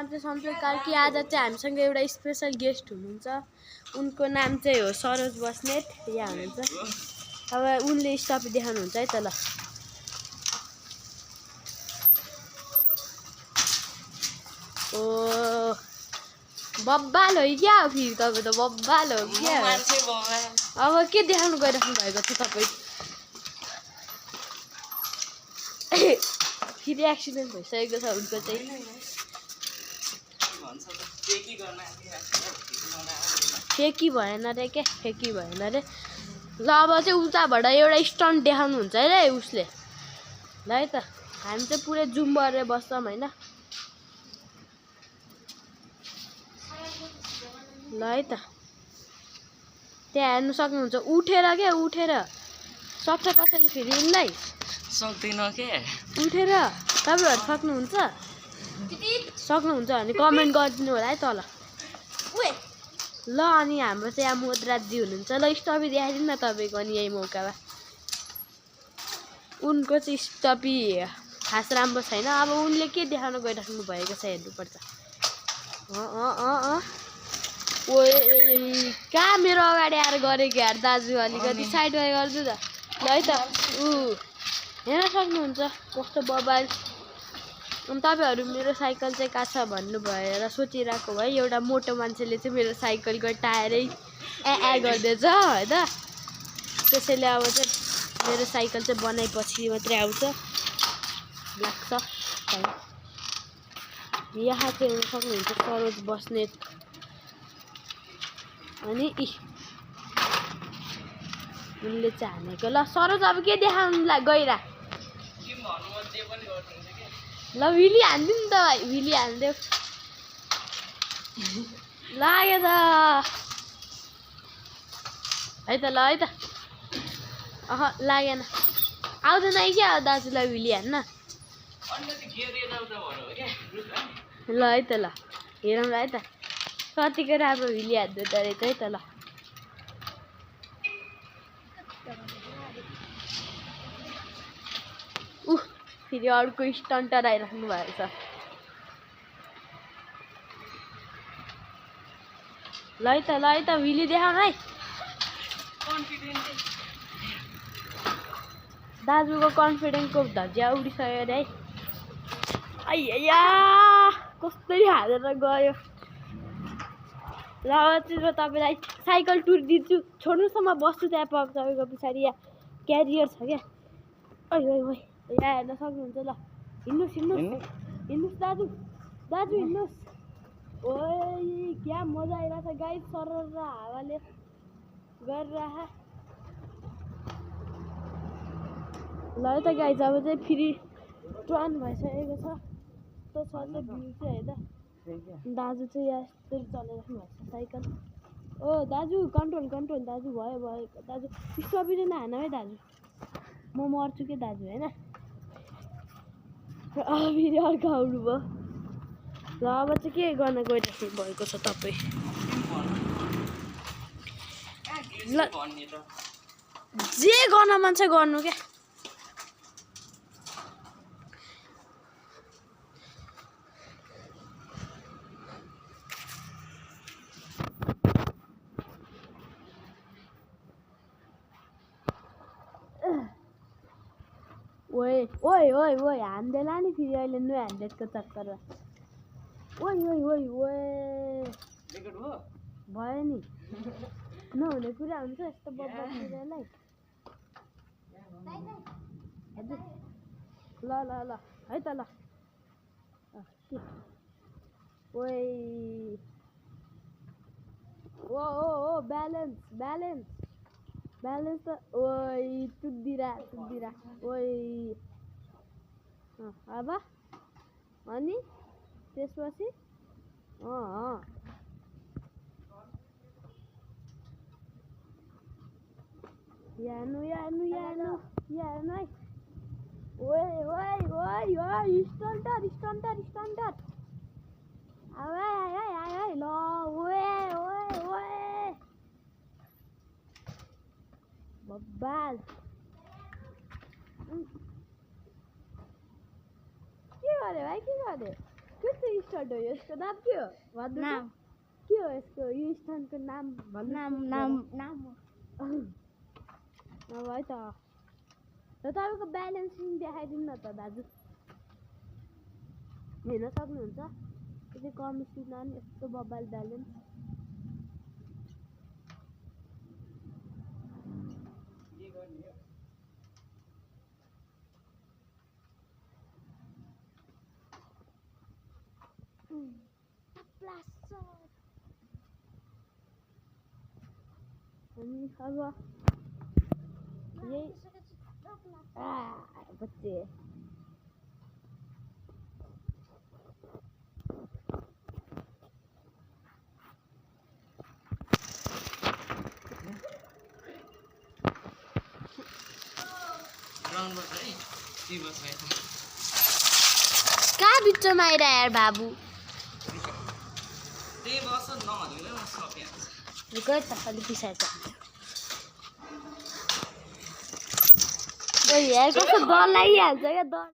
नाम चाहिँ सन्तोष कार्की। आज चाहिँ हामीसँग एउटा स्पेसल गेस्ट हुनुहुन्छ। उनको नाम चाहिँ हो सरोज बस्नेत। यहाँ हुनुहुन्छ। अब उनले स्टपी देखाउनुहुन्छ है त ल। ओ बब्बाल हो क्या हो फेरि तपाईँ त बब्बाल हो क्या। अब के देखाउनु गइराख्नु भएको छ तपाईँ? फेरि एक्सिडेन्ट भइसकेको छ उनको चाहिँ। फेकी भएन रे के, फेकी भएन रे। ल अब चाहिँ उताबाट एउटा स्टन्ट देखाउनुहुन्छ है उसले। ल है त हामी चाहिँ पुरै जुम गरेर बस्छौँ होइन। ल है त त्यहाँ हेर्नु सक्नुहुन्छ। उठेर के उठेर सक्छ कसैले फेरि उनलाई सक्दैन के उठेर। तपाईँहरू सक्नुहुन्छ भने कमेन्ट गरिदिनु होला है तल। ल अनि हाम्रो चाहिँ यहाँ मोदराजी हुनुहुन्छ। ल स्टपी देखाइदिनु न तपाईँको अनि यही मौकामा। उनको चाहिँ स्टपी खास राम्रो छैन। अब उनले के देखाउन गइराख्नु भएको छ हेर्नुपर्छ। ओ कहाँ मेरो अगाडि आएर गरेको यार दाजु, अलिकति साइड गरिदिनु त। ल है त हेर्न सक्नुहुन्छ कस्तो बबाल। अनि तपाईँहरू मेरो साइकल चाहिँ कहाँ छ भन्नु भएर सोचिरहेको भए एउटा मोटो मान्छेले चाहिँ मेरो साइकलको टायरै गर्दैछ होइन। त्यसैले अब चाहिँ मेरो साइकल चाहिँ बनाएपछि मात्रै आउँछ लाग्छ। यहाँ चाहिँ हेर्न सक्नुहुन्छ सरोज बस्नेत। अनि उनले चाहिँ हानेको। ल सरोज अब के देखाउनु गइरा? ल विली हानिदिउँ नि त भाइ, विली हानिदेऊ। लाग्यो त है त। ल है त लागेन। आउँदैन क्या दाजुलाई विली हान्न। ल है त ल हेरौँ ल है त कतिको राम्रो विली हान्दै रहेछ है त। ल फेरि अर्को स्टन्टर आइराख्नु भएको छ। ल है त विली देखाउन है। दाजुको कन्फिडेन्सको धज्जिया उडिसक्यो अरे है। आइया कसरी हालेर गयो। ल चाहिँ तपाईँलाई साइकल टुर दिन्छु। छोड्नुहोस् न म बस्छु त्यहाँ तपाईँको पछाडि। यहाँ क्यारियर छ क्या। ओइ यहाँ हेर्न सक्नुहुन्छ। ल हिँड्नुहोस् दाजु हिँड्नुहोस्। ओइ क्या मजा आइरहेछ गाइस। सरर हावाले गरिरह। ल है त गाइस अब चाहिँ फेरि टर्न भइसकेको छ। त्यो छ चाहिँ भ्यू चाहिँ हेर्दा दाजु चाहिँ यहाँ यस्तरी चलाइराख्नु भएको छ साइकल। ओ दाजु कन्ट्रोल दाजु भयो दाजु। स्टपीले नहान है दाजु, म मर्छु के दाजु होइन। फेरि अर्को आउनुभयो। ल अब चाहिँ के गर्न गइराख्नु भएको छ तपाईँ? ल जे गर्न मन छ गर्नु क्या। ओइ हान्देला नि फेरि अहिले नो ह्यान्डेडको चक्करमा। ओइ भयो नि नहुने कुरा हुन्छ यस्तो बब्बा कुरालाई। ल है त ल ओइ ओ ब्यालेन्स त ओइ तुद्दिरा ओइ। अब अनि त्यसपछि हेर्नु है। ओइ स्टन्टर अब आयो ल। ओए बब्बाल के गऱ्यो भाइ के गऱ्यो? स्टन्ट हो यसको नाम के हो भन्नु नाम के हो यसको यो स्टन्टको नाम भन्नु नाम है त र तपाईँको ब्यालेन्सिङ देखाइदिनु न त दाजु हेर्न सक्नुहुन्छ यो चाहिँ कम स्पिडमा पनि यस्तो बब्बाल ब्यालेन्स अनि अब यही बच्चे कहाँ बिचमा आइरह यार बाबु रुको त अलिक पिसाएछ यार कस्तो डर लागिहाल्छ क्या डर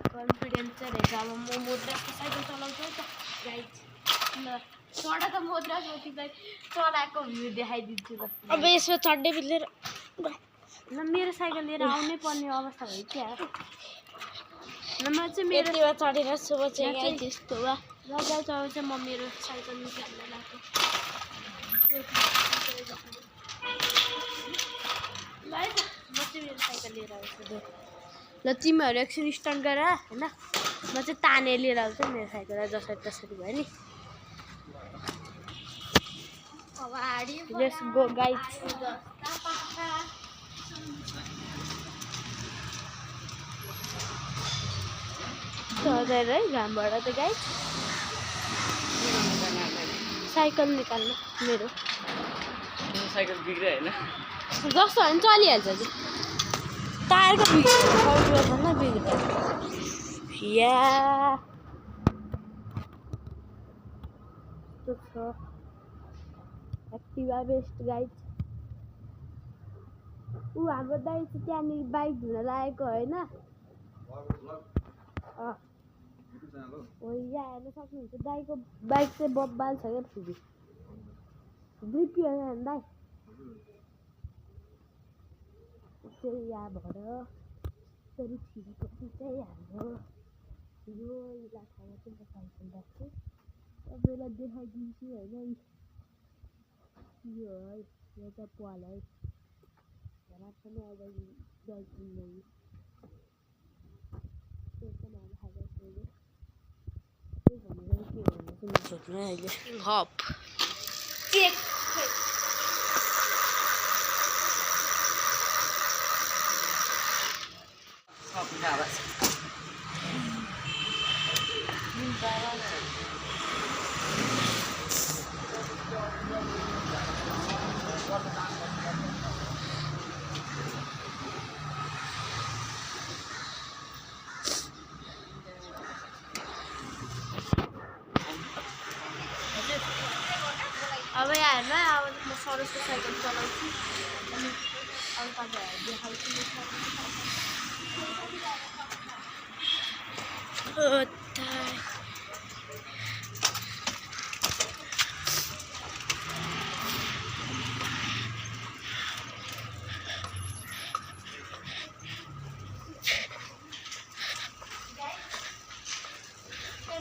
कन्फिडेन्स चाहिँ रहेछ अब म मोद्रासको साइकल चलाउँछु त गाइड ल चढा त मोद्रास म तिमीलाई चढाएको भ्यू देखाइदिन्छु ल अब यसमा चढ्दै बिलेर ल मेरो साइकल लिएर आउनै पर्ने अवस्था भयो क्या ल म चाहिँ मेरो चढेर सुब चाहिँ त्यस्तो वा रजाल चलाउँछ म मेरो साइकल निकाल्न लाग्छु ल है त म चाहिँ मेरो साइकल लिएर आउँछु ल तिमीहरू एकछिन स्टन्ट गर होइन म चाहिँ ताने लिएर आउँछु मेरो साइकल जसरी तसरी भयो नि लेट्स गो गाइड चढेर है घामबाट त गाइड साइकल निकाल्नु मेरो साइकल बिग्रियो होइन जस्तो भने चलिहाल्छ कि टायरको बिग्रियो बिग्रियो या छ एक्टिभा बेस्ट गाइड ऊ हाम्रो दाइ चाहिँ त्यहाँनिर बाइक धुन लागेको होइन हो यहाँ हेर्न सक्नुहुन्छ दाइको बाइक चाहिँ बब्बाल छ क्या फेरि दुई होइन दाइ चाहिँ यहाँ भएर यसरी छिरेपछि चाहिँ हाम्रो यो इलाकामा चाहिँ म साइकल राख्छु तपाईँलाई देखाइदिन्छु होइन यो है यो त पाल है राख्छ नै अब दार्जिलिङ त्यो पनि अब खाजा छैन त्यही भनेर के भन्नु चाहिँ नसोच्नु अहिले हप अब यहाँ हेर्नु है अब म सरोजको साइकल चलाउँछु अनि अब तपाईँहरू देखाउँछु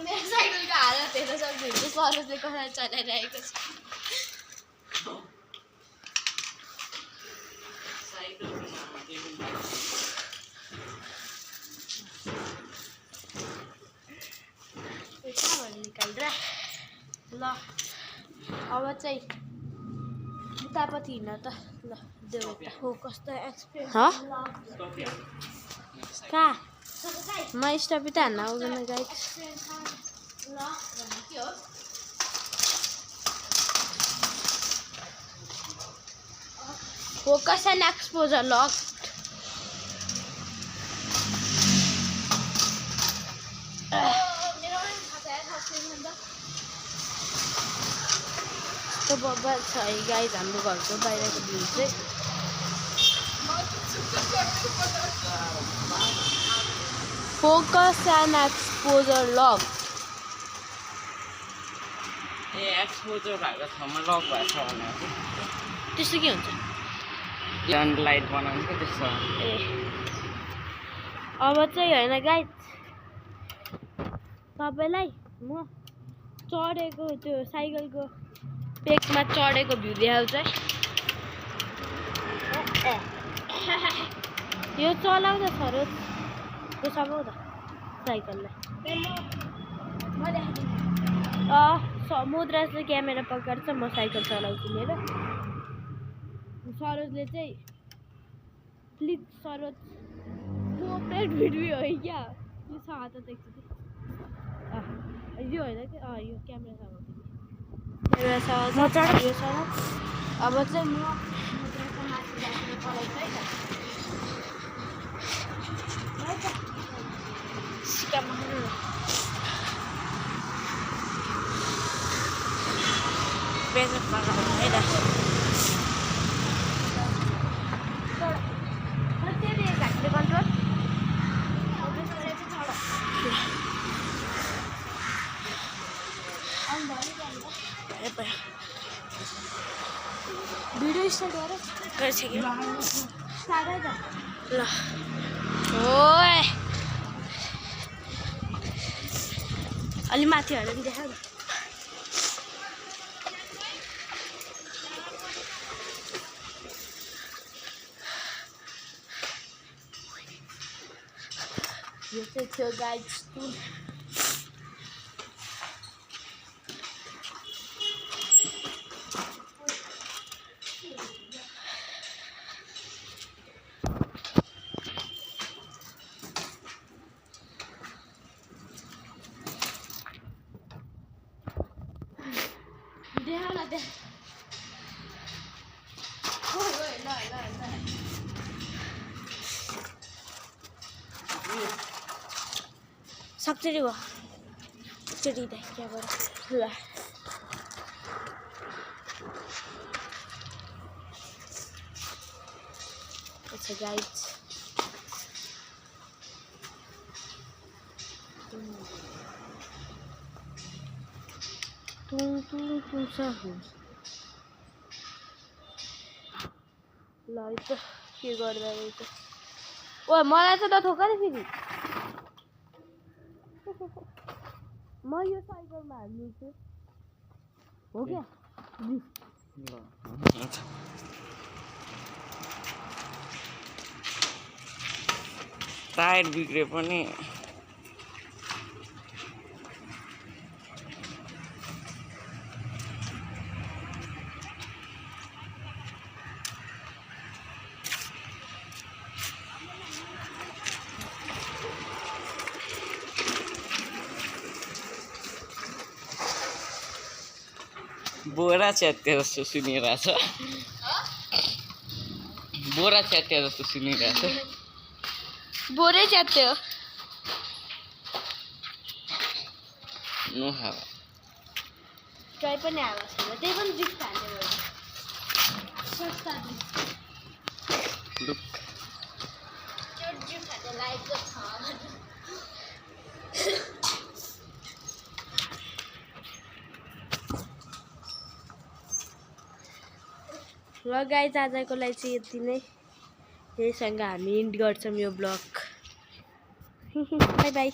मेरो साइकलको हालत हेर्न सक्नुहुन्छ सरोजले कसरी चलाइरहेको छ निकालेर ल अब चाहिँ उतापट्टि हिँड्न त ल देऊ यता हो कस्तो एक्सपिरियन्स कहाँ म स्टप त हान्न आउँदैन guide focus and exposure lock Babbar छ है गाइज हाम्रो घरको बाहिरको भ्यू चाहिँ focus and exposure lock A exposure भएको ठाउँमा लक भएको छ भने त्यस्तो के हुन्छ झन् लाइट बनाउनु के त्यस्तो ए अब चाहिँ होइन गाइस तपाईँलाई म चढेको त्यो साइकलको पेकमा चढेको भ्यू देखाउँछु है यो चलाउँदा सरोज यो समाउँदा साइकललाई समुद्रले क्यामेरा पक्राउँछ म साइकल चलाउँछु मेरो सरोजले चाहिँ प्लिज सरोज कोअपरेट भिडियो हो क्या यो छ हात एकचोटि यो होइन कि यो क्यामेरा समाउँछु क्यामेरा समाउँछ यो समाउँछ अब चाहिँ म समुद्रको माथि राखेर चलाउँछु है त सिकामा है त भिडियो स्टार्ट गरिसक्यो ल ओए अलि माथि हालेर देखा न यो चाहिँ थियो गाइड्स टुर देखाउन दे सक्छ नि भयो एकचोटि त्यहाँबाट ल अच्छा गाइड्स ल त के गर्दा रहेछ ओ मलाई त नथोक नि फेरि म यो साइकलमा हाल्नु छु हो क्या टायर बिग्रे पनि बोरा च्यात्ते जस्तो सुनिरहेछ बोरा च्यात्ते जस्तो सुनिरहेछ बोरै च्यात्ते हो नो हावा ट्राई पनि हावा छैन त्यही पनि ड्रिफ्ट हाल्ने भयो सस्ता लुक ड्रिफ्ट हाल्ने लाइकको छ ल गाइज आजको लागि चाहिँ यति नै यहीसँग हामी इन्ड गर्छौँ यो ब्लग बाई बाई